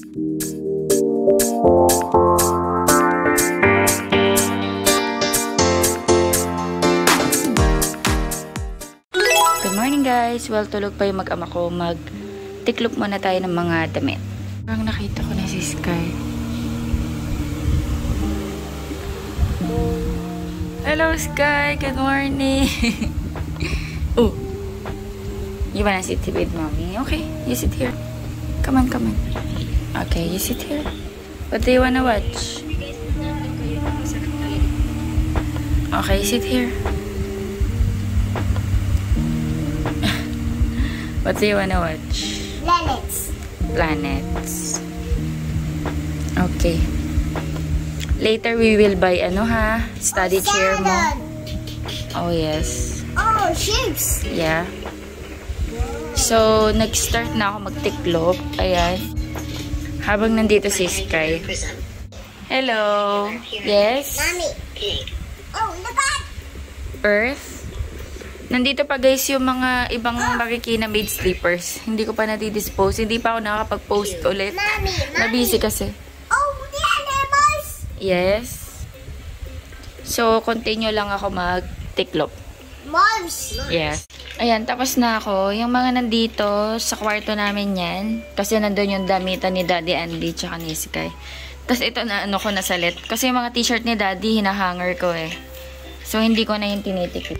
Good morning guys! Well, tulog pa yung mag-ama ko. Mag-tiklop muna tayo ng mga damit. Parang nakita ko na si Sky. Hello Sky! Good morning! Oh! You wanna sit with mommy? Okay, you sit here. Come on, come on. Okay, you sit here. What do you wanna watch? Okay, sit here. What do you wanna watch? Planets. Planets. Okay. Later we will buy study chair mo. Oh yes. Oh, shapes. Yeah. So, nag-start na ako magtiklop. Ayan. Habang nandito si Sky. Hello. Yes? Mommy. Oh, labat! Earth. Nandito pa guys yung mga ibang Marikina made slippers. Hindi ko pa nadidispose. Hindi pa ako nakakapag-post ulit. Mommy. Nabusy kasi. Oh, the animals! Yes. So, continue lang ako mag-tiklop. Moms. Yes. Ayan, tapos na ako. Yung mga nandito, sa kwarto namin yan. Kasi nandun yung damitan ni Daddy Andy tsaka ni Sky. Tapos ito na ko nasalit. Kasi yung mga t-shirt ni Daddy, hinahanger ko eh. So, hindi ko na yung tinitikip.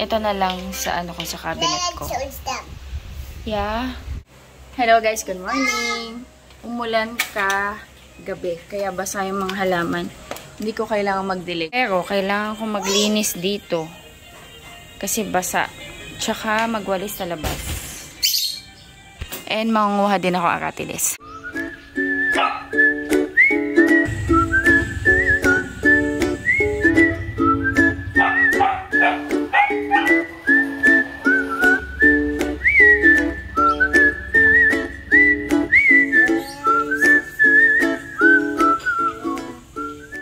Ito na lang sa ko sa cabinet ko. Yeah. Hello guys, good morning. Umulan ka gabi. Kaya basa yung mga halaman. Hindi ko kailangan mag-delete. Pero, kailangan kong maglinis dito. Kasi basa. Tsaka magwalis sa labas. And mangunguha din ako aratilis.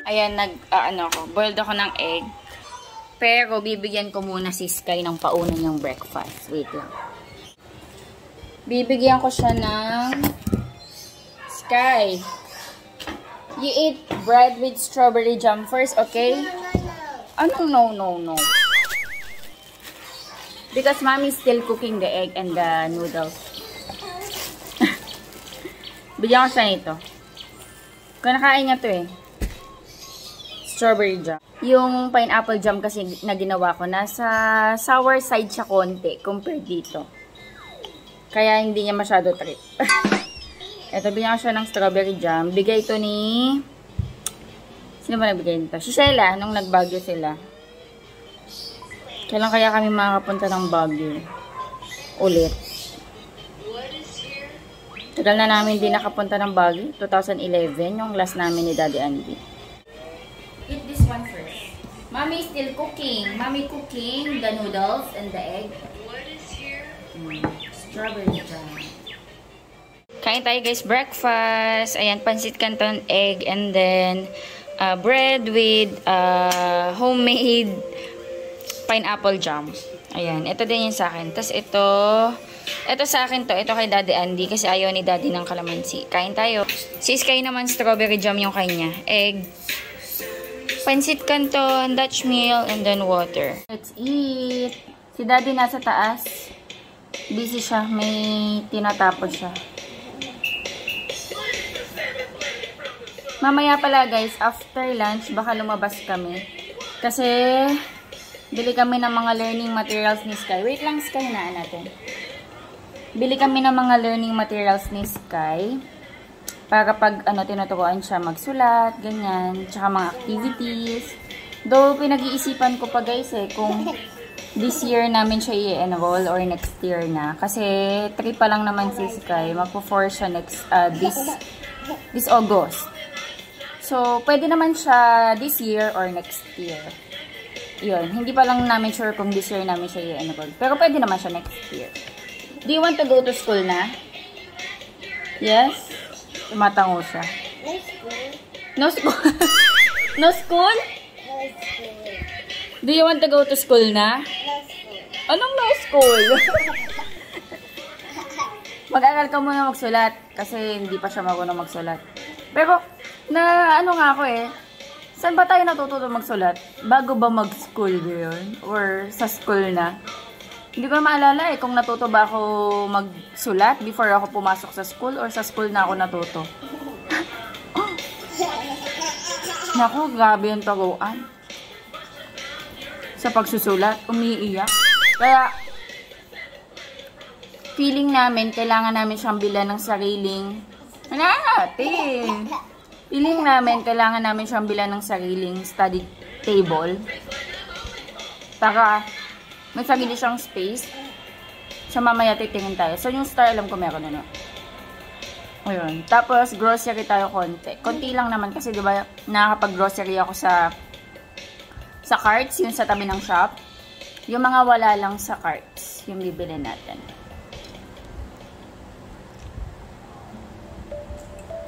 Ayan, boiled ako ng egg. Pero, bibigyan ko muna si Sky ng pauna niyang breakfast. Wait lang. Bibigyan ko siya ng... Sky, you eat bread with strawberry jam first, okay? Ano? No. Because mommy's still cooking the egg and the noodles. Bigyan ko siya nito. Kung nakain niya to eh. Strawberry jam. Yung pineapple jam kasi na ginawa ko, nasa sour side siya konti compared dito. Kaya hindi niya masyado trip. Ito, bigyan ko siya ng strawberry jam. Bigay ito ni... Sino ba nagbigay nito? Si Sheila, nung nagbagyo sila. Kailan kaya kami makakapunta ng Baguio? Ulit. Tagal na namin din nakapunta ng Baguio. 2011, yung last namin ni Daddy Andy. Eat this one first. Mommy is still cooking. Mommy cooking the noodles and the egg. What is here? Strawberry jam. Kain tayo guys, breakfast. Ayan, pansit canton egg and then bread with homemade pineapple jam. Ayan, ito din yung sa akin. Tapos ito sa akin to. Ito kay Daddy Andy kasi ayaw ni Daddy ng kalamansi. Kain tayo. Si Sky naman strawberry jam yung kanya. Egg. Pansit canton, Dutch meal, and then water. Let's eat. Si Daddy nasa taas. Busy siya. May tinatapos siya. Mamaya pala guys, after lunch, baka lumabas kami. Kasi, bili kami ng mga learning materials ni Sky. Wait lang Sky, hinaan natin. Bili kami ng mga learning materials ni Sky. Para pag tinuturuan siya magsulat, ganyan, tsaka mga activities. Though, pinag-iisipan ko pa guys kung this year namin siya i-enroll or next year na. Kasi 3 pa lang naman si Sky, magpo-4 siya this August. So, pwede naman siya this year or next year. Yun, hindi pa lang namin sure kung this year namin siya i-enroll. Pero pwede naman siya next year. Do you want to go to school na? Yes? Tumatango siya. No school? No school? No school. Do you want to go to school na? No school. Anong no school? Mag-aral ka muna magsulat kasi hindi pa siya marunong magsulat. Pero, ano nga ako eh, saan ba tayo natututo magsulat? Bago ba mag-school yun? Or sa school na? Hindi ko na maalala eh kung natuto ba ako magsulat before ako pumasok sa school or sa school na ako natuto. Naku, grabe yung taguan. Sa pagsusulat, umiiyak. Kaya, feeling namin, kailangan namin siyang bilan ng sariling, feeling namin, kailangan namin siyang bilan ng sariling study table. Para, may sarili siyang space. So, mamaya titingin tayo. So, yung star, alam ko meron na. Ayun. Tapos, grocery tayo konti. Konti lang naman kasi, di ba, nakakapag-grocery ako sa carts, yung sa tabi ng shop. Yung mga wala lang sa carts, yung bibili natin.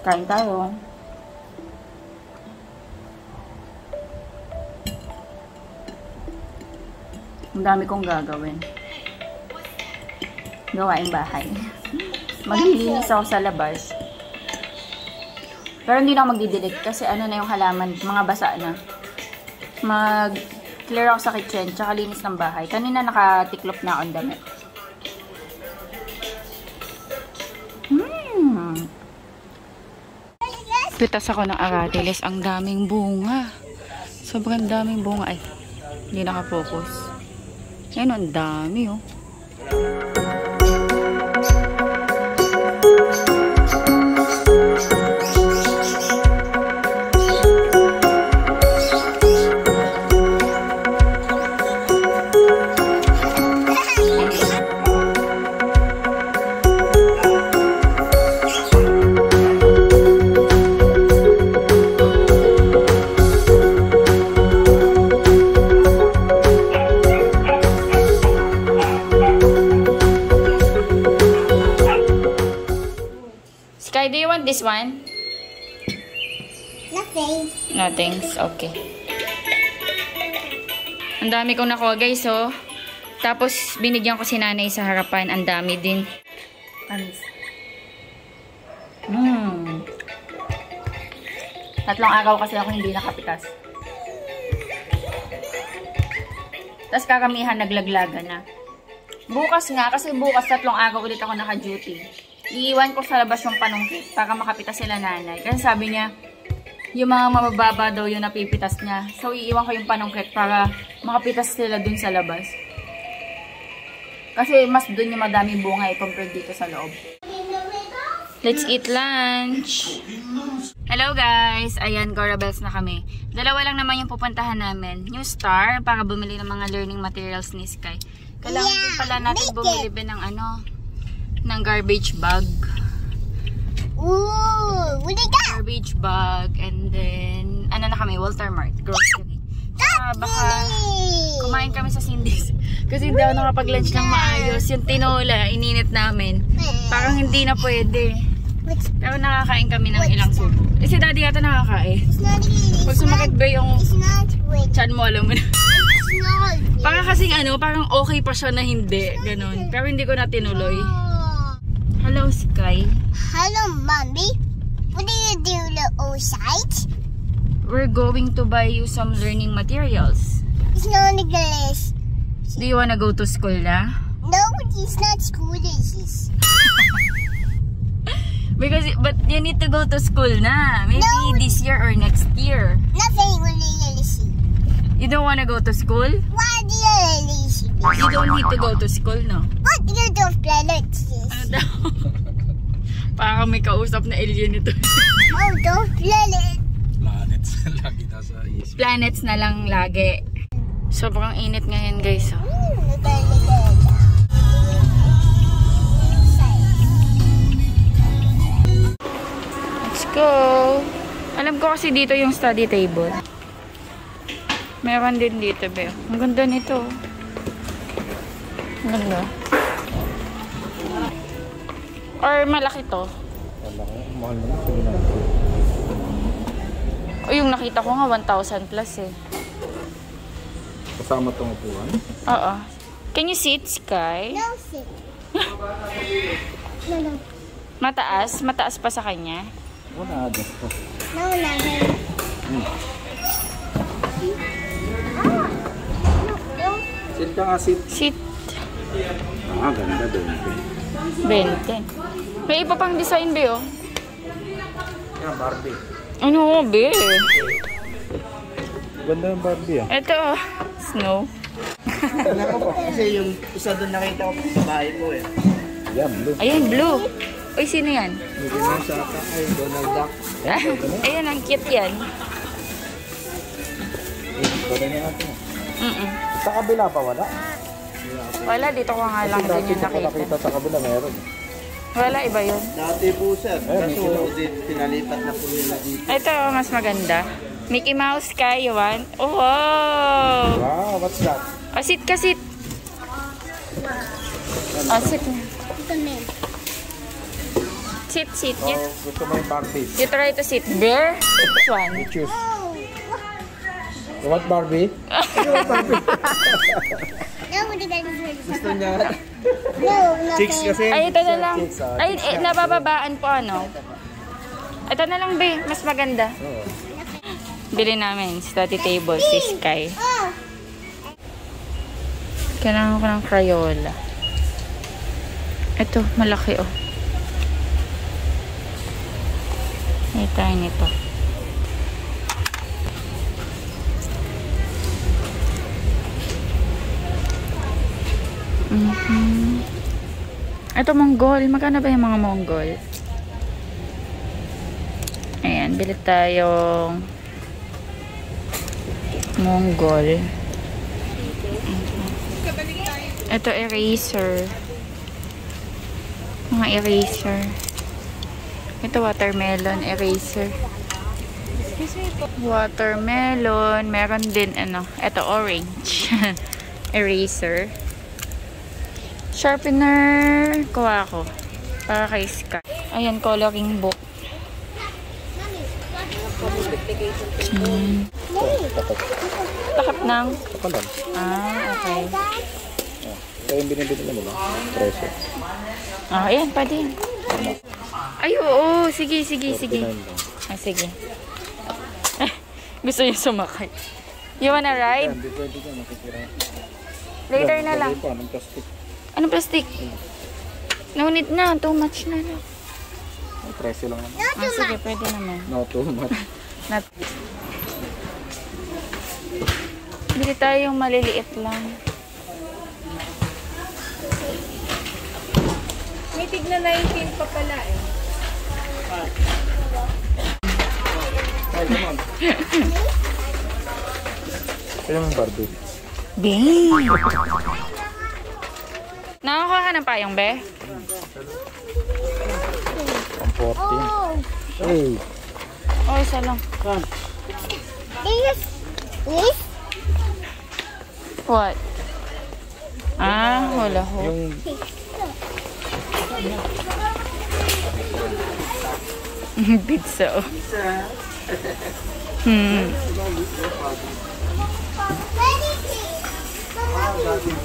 Kain tayo. Ang dami kong gagawin. Gawaing bahay. Maglilinis ako sa labas. Pero hindi na ako magdidilig kasi ano na yung halaman, mga basa na. Mag-clear ako sa kitchen, tsaka linis ng bahay. Kanina nakatiklop na akong damit. Pitas ako ng aratiles. Ang daming bunga. Sobrang daming bunga. Ay, hindi nakafocus. Yan, ang dami oh. Sky, do you want this one? Nothing. Nothing's okay. Ang dami kong nakuha guys, oh. Tapos, binigyan ko si nanay sa harapan. Ang dami din. Tatlong araw kasi ako hindi nakapitas. Tapos kakamihan, naglaglaga na. Bukas nga, kasi bukas 3 araw ulit ako naka-duty. Iiwan ko sa labas yung panungkit para makapitas sila nanay. Kasi sabi niya, yung mga mabababa daw yung napipitas niya. So, iiwan ko yung panungkit para makapitas sila dun sa labas. Kasi mas dun yung madaming bunga compared dito sa loob. Let's eat lunch! Hello guys! Ayan, Gora Bells na kami. Dalawa lang naman yung pupuntahan namin. New Star, para bumili ng mga learning materials ni Sky. Kailangan din pala natin bumili ng ng garbage bag. Ooh, what do you got? Garbage bag, and then, ano na kami, Walter Mart, grocery. Baka kumain kami sa Cindy's. Kasi hindi ako nakapag-lunch ng maayos. Yung tinola, ininit namin. Parang hindi na pwede. Pero nakakain kami ng ilang subo. Eh, si daddy yata nakakain. Pag sumakit ba yung chan mo, alam mo na. Parang kasing parang okay pa siya na hindi. Ganon. Pero hindi ko na tinuloy. Hello, Sky. Hello, Mommy. What do you do outside? We're going to buy you some learning materials. It's not English. Do you wanna go to school na? No, it's not school. This. But you need to go to school na. Maybe this year or next year. Nothing really see. You don't wanna go to school? Why do you really see? You don't need to go to school, no? What do you do planets? Ano daw? Parang may kausap na alien ito. Oh, those planets. Planets lagi nasa isip. Planets na lang lagi. Sobrang init ngayon, guys. Oh. Let's go. Alam ko kasi dito yung study table. Meron din dito, Beo. Ang ganda nito. Ang ganda. Or malaki to? Malaki. Mahal naman. O yung nakita ko nga 1,000 plus eh. Kasama itong upuan? Oo. Can you sit, Sky? No sit. No, no. Mataas? Mataas pa sa kanya? Wala, adas po. No, no. Sit ka nga, sit. Sit. Ah, ganda doon. 20. May iba pang design, be, oh. Yan, Barbie. Ano, be? Ganda yung Barbie, ah. Ito, oh. Snow. Tingnan ko po. Kasi yung isa doon nakita ko sa bahay ko eh. Yan, blue. Ayan, blue. Uy, sino yan? Mickey Mouse ata ay Donald Duck. Ayan, ang cute yan. Ganda niya natin. Sa kabila pa, wala? Wala, dito ko nga lang din yung nakita. Nakita sa kabila, meron. Wala, iba yun. Dati po sir. Kaso pinalipat na po nila dito. Ito, mas maganda. Mickey Mouse Sky, you want? Oh, wow! Wow, what's that? Oh, sit ka, sit. Oh, sit na. Ito na. Sit, sit. Oh, gusto mo yung Barbie. You try to sit. Bear? Which one? You choose. You want Barbie? No, hindi ka Gusto niya. No, no. Chicks kasi. Ay, ito na lang. Chicks, ah. Ay, nabababaan po, ano? Ito na lang, be. Mas maganda. Oo. Bili namin. Study table, si Sky. Oh, Kailangan ko ng Crayola. Ito, malaki, oh. Ay, tayo nito. Ito, Mongol. Magkano ba yung mga Mongol? Ayan, bili tayong Mongol. Ito, eraser. Mga eraser. Ito, watermelon eraser. Watermelon. Meron din, ano, ito, orange. Eraser. Sharpener. Kuha ko. Para kay Sky. Ayan, coloring book. Takap ng. Saka lang. Okay. Ito yung binibili mo lang. Preso. Ayan, pwede yan. Ay, oo. Sige, sige, sige. 49 lang. Sige. Gusto niyo sumakay. You wanna ride? Hindi pwede ka, nakikira. Later na lang. Pa, ng plastic. Anong plastic? No need na. Too much na lang. Ay, preso lang naman. Sige, pwede naman. No, too much. Bili tayong maliliit lang. May tignan na yung pin pa pala eh. Ay, come on. Kaya mo Barbie. Bing! Nakakuha ka ng payong, be? Ang 14. Hey. Oh, isa lang. This, this, What? Wala ho. Yung Pizza, oh.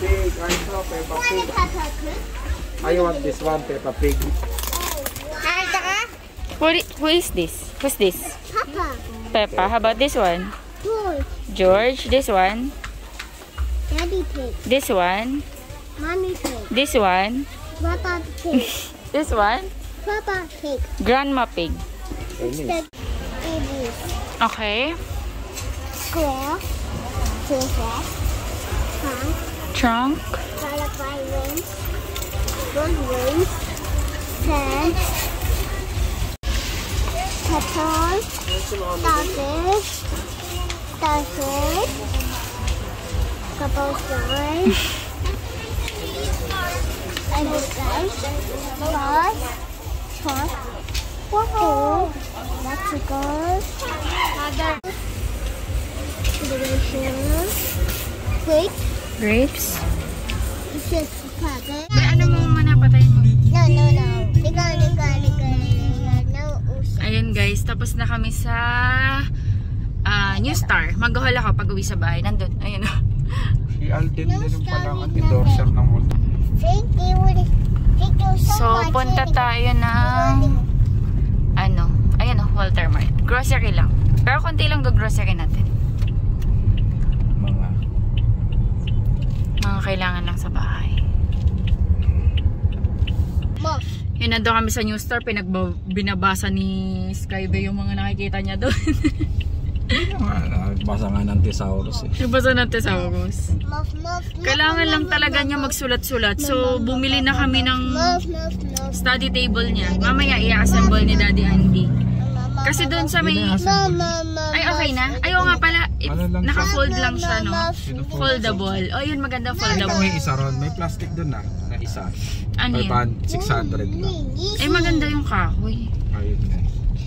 Pig, I saw Peppa Pig. I want this one, Peppa Pig. Who is this? Who's this? Papa, Peppa. How about this one? George, George. This one. Daddy Pig, This one. Mommy Pig, This one. Papa Pig, This one. Papa Pig, Grandma Pig. Chinese. Babies, Okay. Square, Princess, Trunk, Trunk. Butterfly Wings, Bird Wings, Sand, Petal, Starfish, Starfish, Couple Stars, Everything, Bus, Truck, Wow, Mexico's, Other, Delicious, Quick, Grapes. Just Puppet. Ano mo muna patay mo? No, no, no. Liga. No, Ayun guys, tapos na kami sa New Star. Mag-haul ako pag uwi sa bahay. Nandun. Ayun. Si Alden din yung palang endorser ng Walmart. Thank you. So, punta tayo ng ano, ayan o, Walter Mart. Grocery lang. Pero konti lang grocery natin. Mga kailangan lang sa bahay. Yun, nandun kami sa new store. Binabasa ni Skybay yung mga nakikita niya doon. Basa nga ng thesaurus eh. Nabasa ng thesaurus. Kailangan lang talaga niya magsulat-sulat. So, bumili na kami ng study table niya. Mamaya i-assemble ni Daddy Andy. Kasi doon sa may... Ay, okay na? Ayaw nga pala. Naka-fold lang siya, no? Foldable. Oh, yun, maganda foldable. May isa ron. May plastic doon na isa. Ano yun? 600 lang. Ay, maganda yung kahoy. Ayun nga.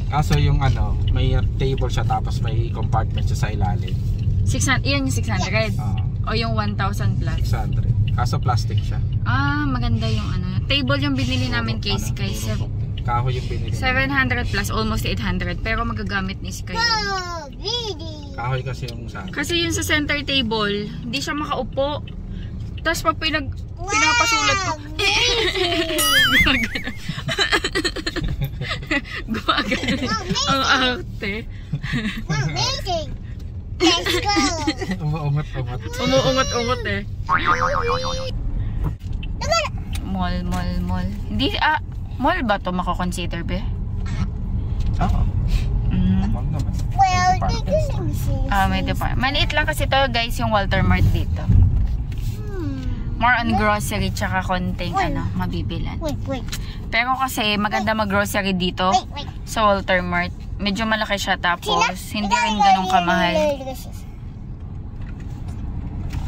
Kaso yung ano, may table siya tapos may compartment siya sa ilalim. 600, iyan yung 600? O yung 1,000 plus? 600. Kaso plastic siya. Ah, maganda yung ano. Table yung binili namin kay Sky. Kahoy yung binili. 700 plus, almost 800. Pero magagamit ni Sky. Kahoy kasi yung sa... Kasi yung sa center table, hindi siya makaupo. Tapos pag pinapasulat ko, gumagano. Ang arte. Amazing. Let's go. Umuungot-ungot. Umuungot-ungot eh. Mall. Hindi, mall ba to mako-consider, be? Oo. Mm. Mall naman. Well, they can see. May department. Maliit lang kasi to guys, yung Walter Mart dito. More on grocery tsaka konting mabibilan. Wait. Pero kasi maganda mag-grocery dito sa Walter Mart. Medyo malaki siya tapos hindi rin ganun kamahal.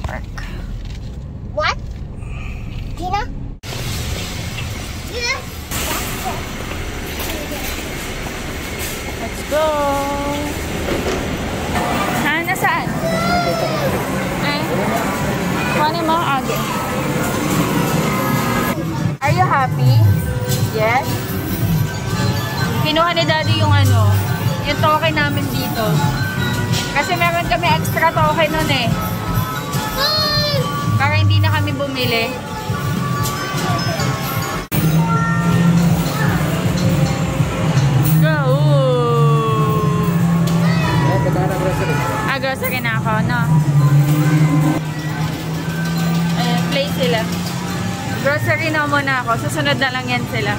Park. What? Tina? Yeah. Let's go! Nasaan? Kunin mo ang agi. Are you happy? Yes? Kinuha ni Daddy yung yung token namin dito. Kasi meron kami extra token nun eh. Para hindi na kami bumili. Go! Grocery na ako, no? Ayan, play sila. Grocery na muna ako. Susunod na lang yan sila.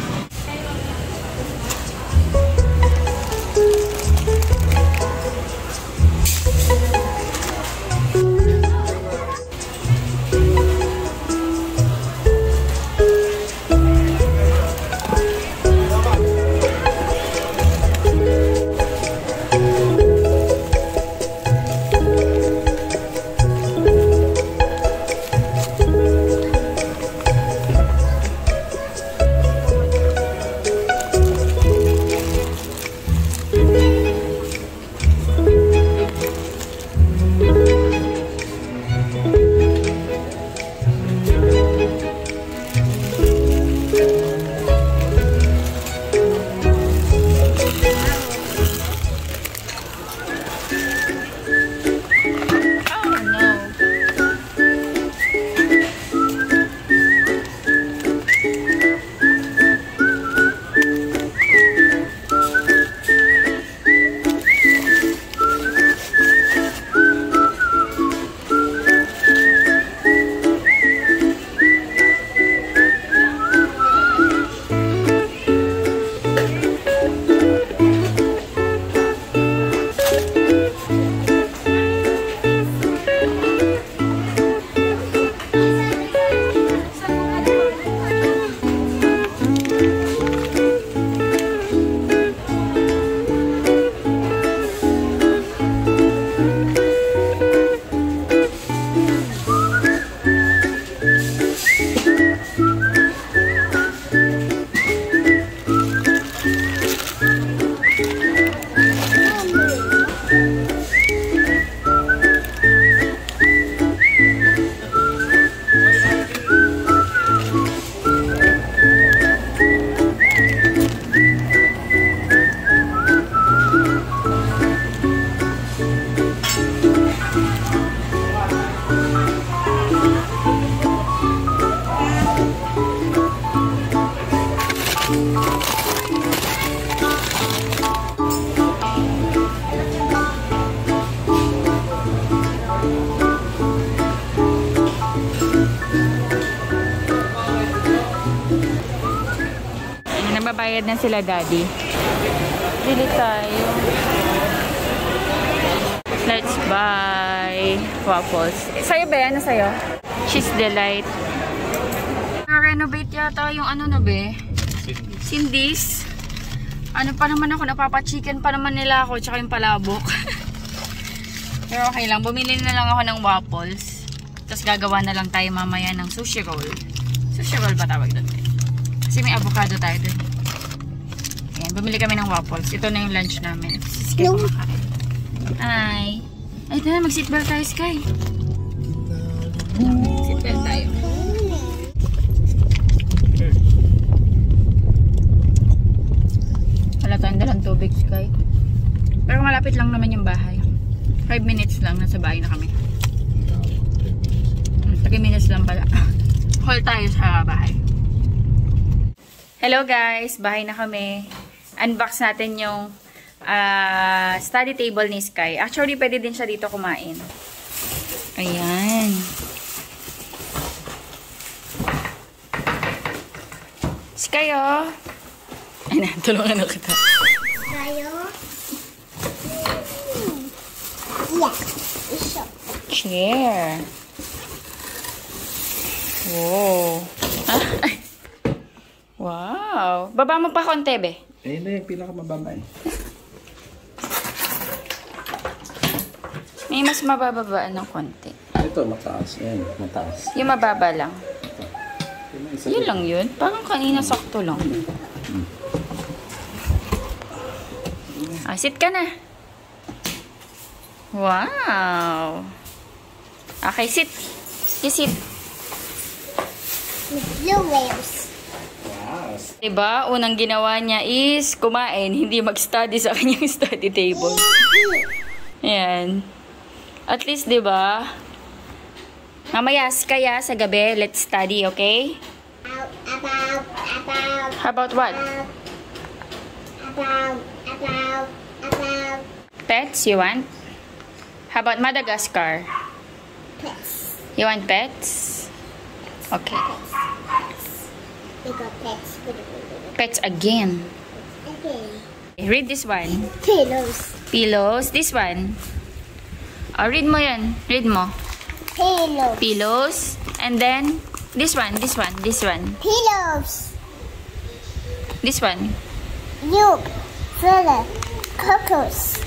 Nagbayad na sila, Daddy. Bili tayo. Let's buy waffles. Sa'yo ba yan? Ano sa'yo? Cheese Delight. Na-renovate yata yung ano na be? Cindy's. Ano pa naman ako, napapa-chicken pa naman nila ako, tsaka yung palabok. Pero okay lang, bumili na lang ako ng waffles. Tapos gagawa na lang tayo mamaya ng sushi roll. Sushi roll ba tawag doon? Kasi may avocado tayo doon. Ayan, bumili kami ng waffles. Ito na yung lunch namin. Sky kumakain. Ay. Ay, ito na, mag-seatbelt tayo, Sky. Seatbelt tayo. Wala tayong dalang tubig, Sky. Pero malapit lang naman yung bahay. 5 minutes lang, nasa bahay na kami. 3 minutes lang pala. Haul tayo sa bahay. Hello guys, bahay na kami. Unbox natin yung study table ni Sky. Actually, pwede din siya dito kumain. Ayan. Sky, oh. Ay na, tulungan na kita. Tayo. Yeah. Chair. Wow. Wow. Baba mo pa konti, be. Eh, hindi. Pinakamababa eh. May mas mabababaan ng konti. Ito, mataas. Ayan, mataas. Yung mababa lang. Isa Yun lang yun. Parang kanina sakto lang. Sit ka na. Wow. Okay, sit. You sit. Blue waves. Diba? Unang ginawa niya is kumain, hindi mag-study sa kanyang study table. Ayan. At least, diba? Mamaya, kaya sa gabi, let's study, okay? How about what? Pets, you want? How about Madagascar? Pets. You want pets? Okay. We got pets. Pets again. Okay. Read this one. Pillows. Pillows. This one. Oh, read mo yan. Read mo. Pillows. Pillows. And then, this one. This one. This one. Pillows. This one. Milk. Filler. Cocos.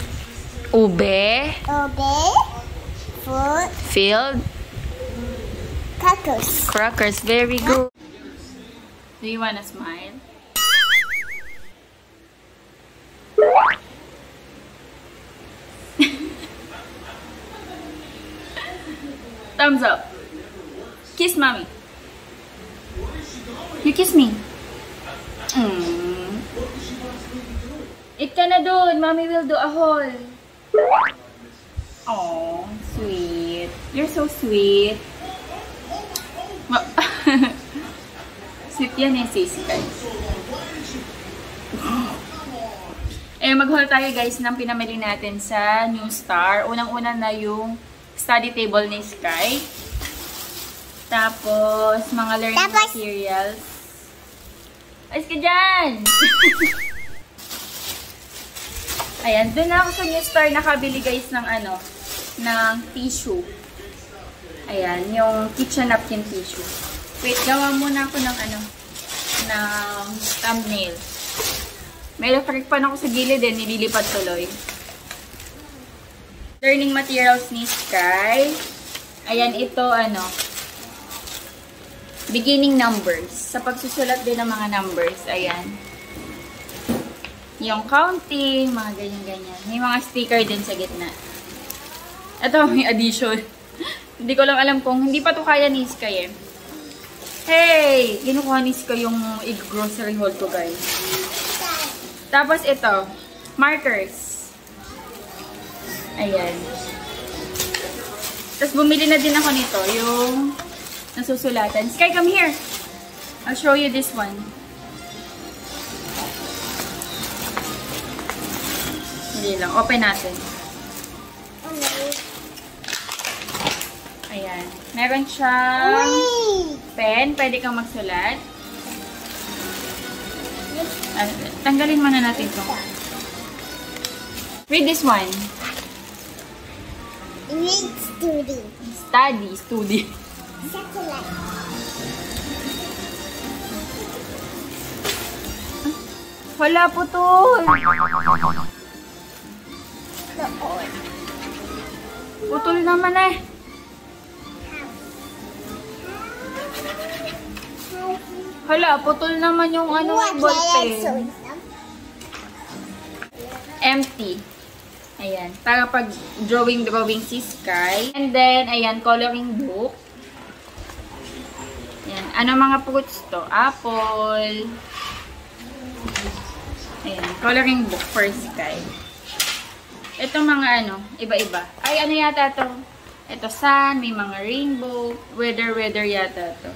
Ube. Obey. Food. Filled. Cocos. Crackers. Very good. Do you want to smile? Thumbs up. Kiss mommy. You kiss me. It ka na dun. Mommy will do a haul. Oh, sweet. You're so sweet. Sweet yan eh, sis, guys. Eh, mag-haul tayo guys ng pinamili natin sa New Star. Unang-una na yung study table ni Sky. Tapos, mga learning materials. Ayos ka dyan! Ayan, dun na ako sa New Star nakabili guys ng ano, ng tissue. Ayan, yung kitchen napkin tissue. Wait, gawa muna ako ng ano, ng thumbnail. May electric pan ako sa gilid din, nililipat tuloy. Learning materials ni Sky. Ayan, ito ano, beginning numbers. Sa pagsusulat din ng mga numbers, ayan. Yung counting, mga ganyan-ganyan. May mga sticker din sa gitna. Ito, may addition. Hindi ko lang alam kung, hindi pa to kaya ni Sky eh. Hey! Kinukuha ni Sky yung grocery haul ko guys. Tapos ito, markers. Ayan. Tapos bumili na din ako nito, yung nasusulatan. Sky, come here! I'll show you this one. Hindi lang. Open natin. Ayan. Meron siyang pen. Pwede kang magsulat. Tanggalin muna natin ito. Read this one. Read study. Study. Satellite. Wala, putol. Putol naman eh. Hala, putol naman yung ano, ballpen. Empty. Ayan. Para pag drawing si Sky. And then, ayan, coloring book. Ayan. Ano mga fruits to? Apple. Ayan. Coloring book for Sky. Ito mga ano, iba-iba. Ay, ano yata to? Ito sun, may mga rainbow. Weather yata to.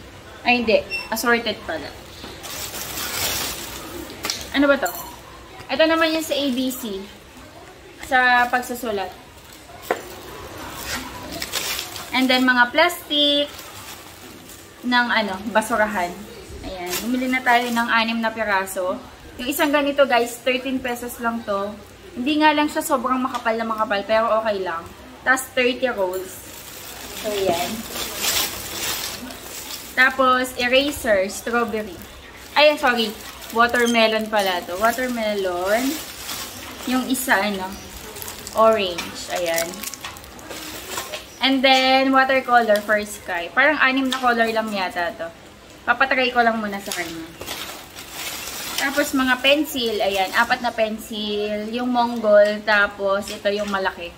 Ay, hindi. Assorted pala. Ano ba to? Ito naman yung sa ABC. Sa pagsusulat. And then, mga plastic ng ano, basurahan. Ayan. Bumili na tayo ng 6 na piraso. Yung isang ganito, guys, 13 pesos lang to. Hindi nga lang siya sobrang makapal na makapal, pero okay lang. Tapos, 30 rolls. So, ayan. Tapos, eraser, strawberry. Ay, sorry. Watermelon pala to. Watermelon. Yung isa, ano, orange. Ayan. And then, watercolor for Sky. Parang 6 na color lang yata to. Papatry ko lang muna sa kanya. Tapos, mga pencil. Ayan, 4 na pencil. Yung Mongol. Tapos, ito yung malaki.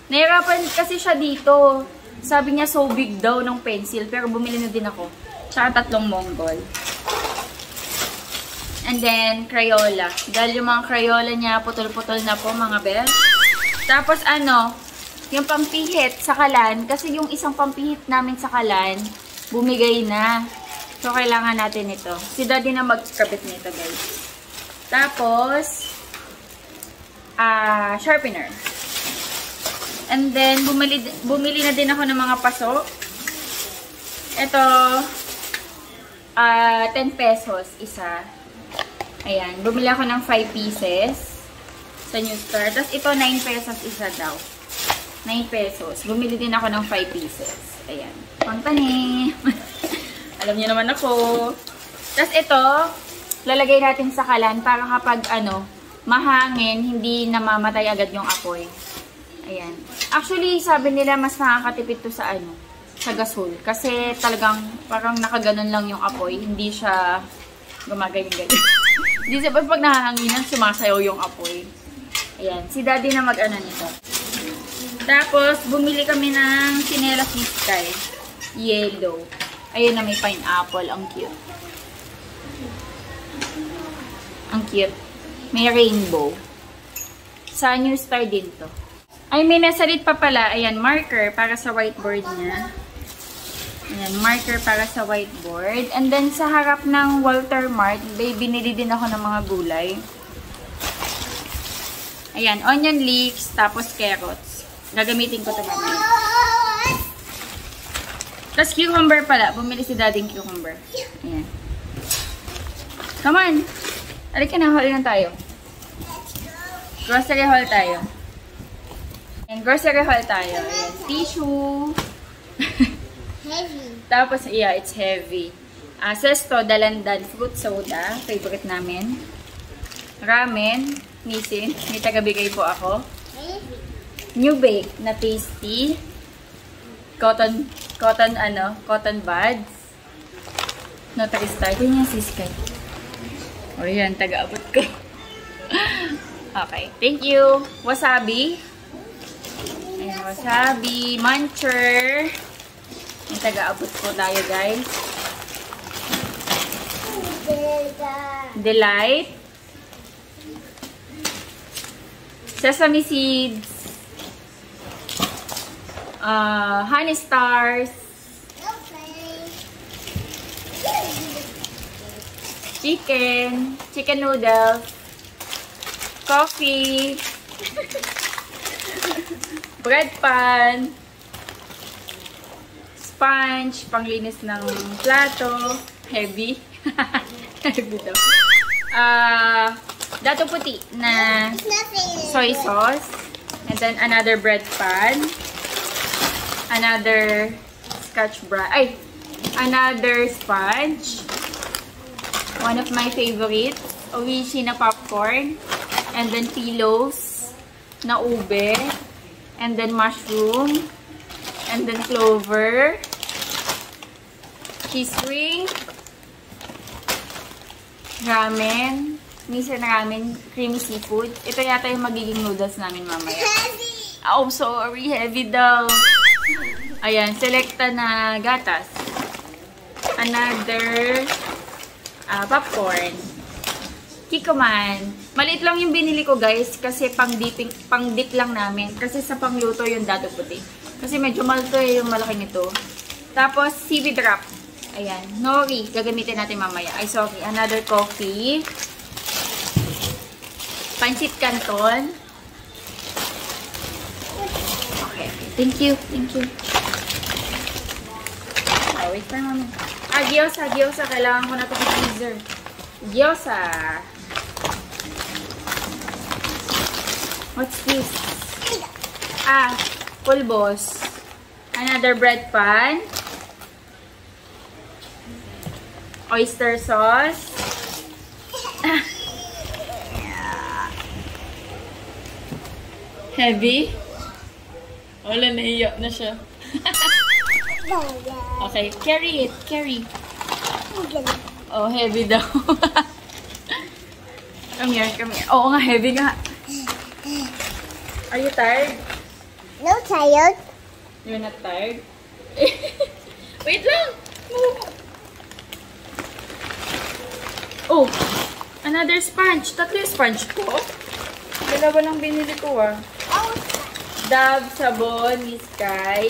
Nahirapan kasi siya dito. Sabi niya, so big daw ng pencil. Pero bumili na din ako. Tsaka 3 Mongol. And then, Crayola. Dahil yung mga Crayola niya, putol-putol na po, mga bel. Tapos, ano, yung pampihit sa kalan. Kasi yung isang pampihit namin sa kalan, bumigay na. So, kailangan natin ito. Si Daddy na magkabit nito, guys. Tapos, sharpener. And then, bumili na din ako ng mga paso. Ito, 10 pesos isa. Ayan, bumili ako ng 5 pieces sa New Star. Tapos, ito 9 pesos isa daw. 9 pesos. Bumili din ako ng 5 pieces. Ayan, pangtani. Alam niyo naman ako. Tapos, ito, lalagay natin sa kalan para kapag, mahangin, hindi namamatay agad yung apoy. Ayan. Actually, sabi nila mas nakakatipid to sa sa gasol. Kasi talagang parang nakaganon lang yung apoy. Hindi siya gumaganyan-ganyan. Hindi siya pag nahahanginan, sumasayaw yung apoy. Ayan. Si Daddy na nito. Tapos, bumili kami ng chinelas ni Sky. Yellow. Ayun na may pineapple. Ang cute. Ang cute. May rainbow. Sa New Star din to. Ay, may nasalit pa pala. Ayan, marker para sa whiteboard niya. Ayan, marker para sa whiteboard. And then, sa harap ng Walter Mart, binili din ako ng mga gulay. Ayan, onion leeks, tapos carrots. Gagamitin ko ito mamaya. Tapos cucumber pala. Bumili si Daddy ng cucumber. Ayan. Come on! Alika na, haul na tayo. Grocery haul tayo. And grocery haul tayo. Ayan. Tissue. Heavy. Tapos, yeah, it's heavy. Sesto, Dalandan, fruit soda. Favorite namin. Ramen. Nisin. May tagabigay po ako. New Bake na tasty. Cotton buds. Nutri-Star. Yan yung Sisky. O yan, taga-abot ko. Okay. Thank you. Wasabi. Ayan, wasabi. Muncher. Yung taga-abot po tayo, guys. Delight. Sesame seeds. Honey stars. Chicken noodles. Coffee. Bread pan. Sponge, panglinis ng plato. Heavy. Heavy daw. Dato puti na It's nothing. soy sauce. And then another bread pan. Another another sponge. One of my favorites. Oishi na popcorn. And then pillows na ube. And then mushroom. And then clover. Cheese ring. Ramen. Minsan ramen. Creamy seafood. Ito yata yung magiging noodles namin mamaya. Heavy. Oh, sorry. Heavy daw. Ayan. Selecta na gatas. Another popcorn. Kikoman. Maliit lang yung binili ko, guys. Kasi pang-dip lang namin. Kasi sa pangluto yung dato puti. Kasi medyo malto yung malaking ito. Tapos, seaweed wrap. Ayan. Nori. Gagamitin natin mamaya. Ay, sorry. Another coffee. Pancit canton. Okay. Thank you. Thank you. Oh, wait pa naman. Gyoza. Gyoza. Kailangan ko na ito sa freezer. Gyoza. What's this? Pulbos. Another bread pan. Oyster sauce. Heavy. Wala, nahiya na siya. Okay, carry it. Carry. Oh, heavy daw. Come here, come here. Oo nga, heavy nga. Are you tired? No tired. You're not tired? Wait lang! Oh! Another sponge. Tatlo yung sponge ko. Dalawa lang binili ko Dove, sabon, Miss Sky.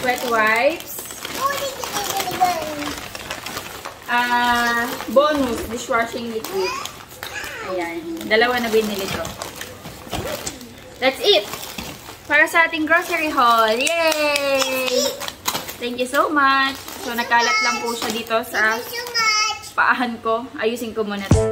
Wet wipes. Bonus, dishwashing liquid. Ayan. Dalawa na binili ko. That's it! Para sa ating grocery haul. Yay! Thank you so much. So, nakalat lang po siya dito sa So much. paahan ko. Ayusin ko muna ito.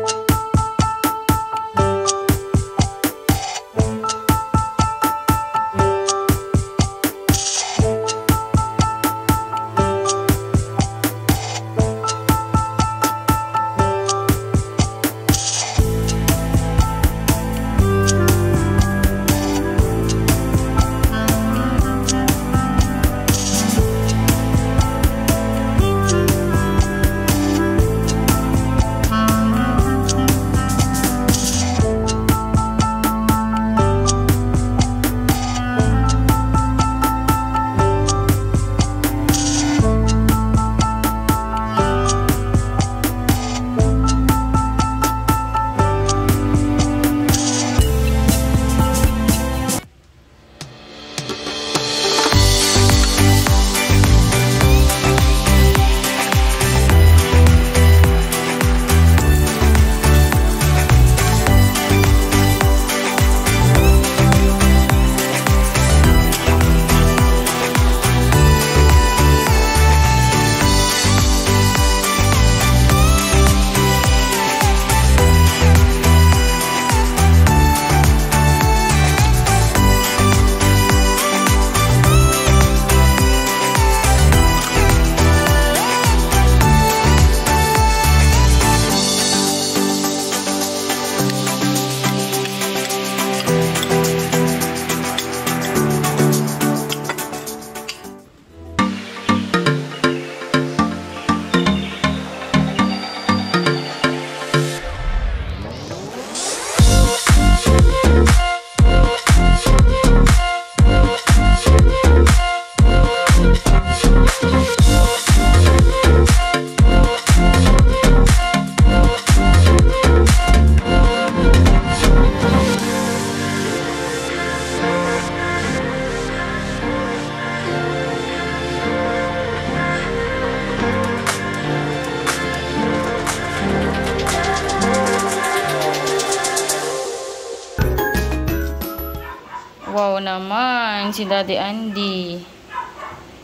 Wow naman, si Daddy Andy.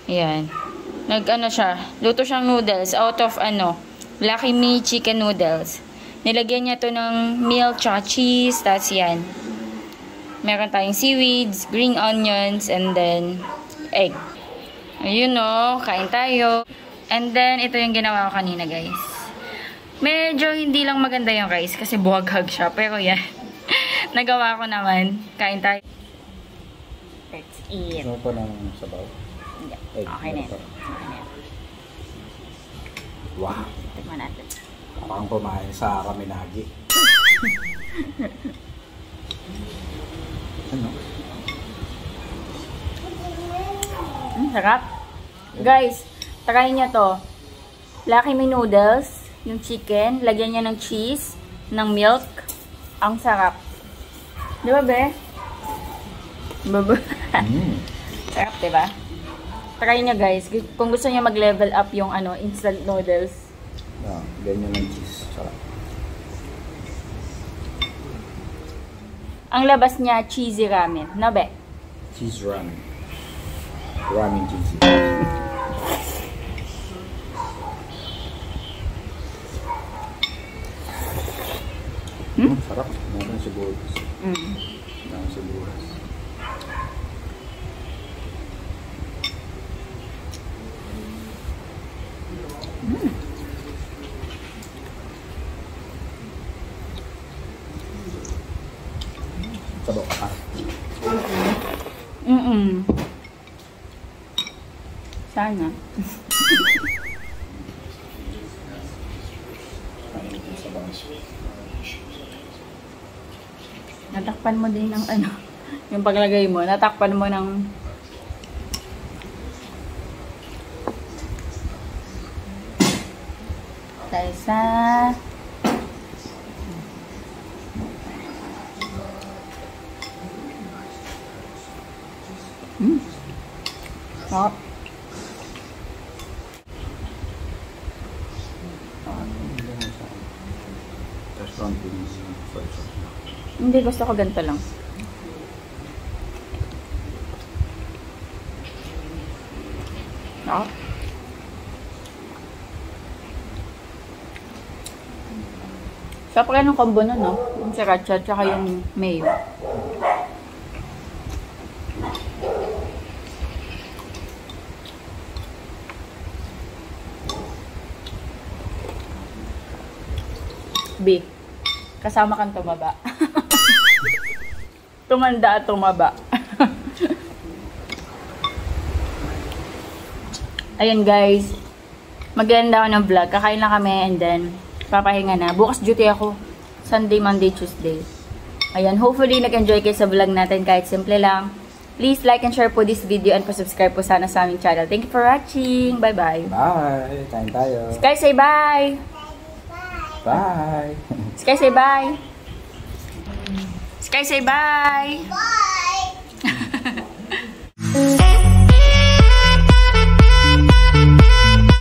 Ayan. Nag-ano siya, luto siyang noodles out of Lucky Me chicken noodles. Nilagyan niya to ng milk tsaka cheese. Tapos yan. Meron tayong seaweeds, green onions, and then egg. Ayun o, kain tayo. And then, ito yung ginawa ko kanina, guys. Medyo hindi lang maganda yung rice kasi buhaghag siya. Pero yan, nagawa ko naman. Kain tayo. Let's eat. Ano pa ng sabaw? Hindi. Egg. Okay na ito. Okay na ito. Wow. Tignan natin. Parang kumain sa Raminagi. Ano? Sarap. Guys, try nyo to. Lucky Me noodles. Yung chicken, lagyan niya ng cheese, ng milk. Ang sarap. Di ba, be? Sarap, di ba? Try niyo, guys. Kung gusto niyo mag-level up yung instant noodles. Ganyan ng cheese. Sarap. Ang labas niya, cheesy ramen. No, be? Cheese ramen. Ramen cheesy. Sarap. Meron sibuyas. Meron sibuyas. Sabaw ka. Sana. Natakpan mo din ng yung paglagay mo. Natakpan mo ng salsa. Sarap. Restaurant din. Hindi, gusto ko ganito lang. Sarap kaya ng combo nun, no? Yung sriracha tsaka yung mayo. B. Kasama kang tumaba. Tumanda at tumaba. Ayan, guys. Maganda ako ng vlog. Kakain lang kami and then papahinga na. Bukas duty ako. Sunday, Monday, Tuesday. Ayan. Hopefully, nag-enjoy kayo sa vlog natin kahit simple lang. Please like and share po this video and subscribe po sana sa aming channel. Thank you for watching. Bye-bye. Bye! Kain tayo. Sky, say bye! Bye! Sky, say bye! Sky, say bye! Bye.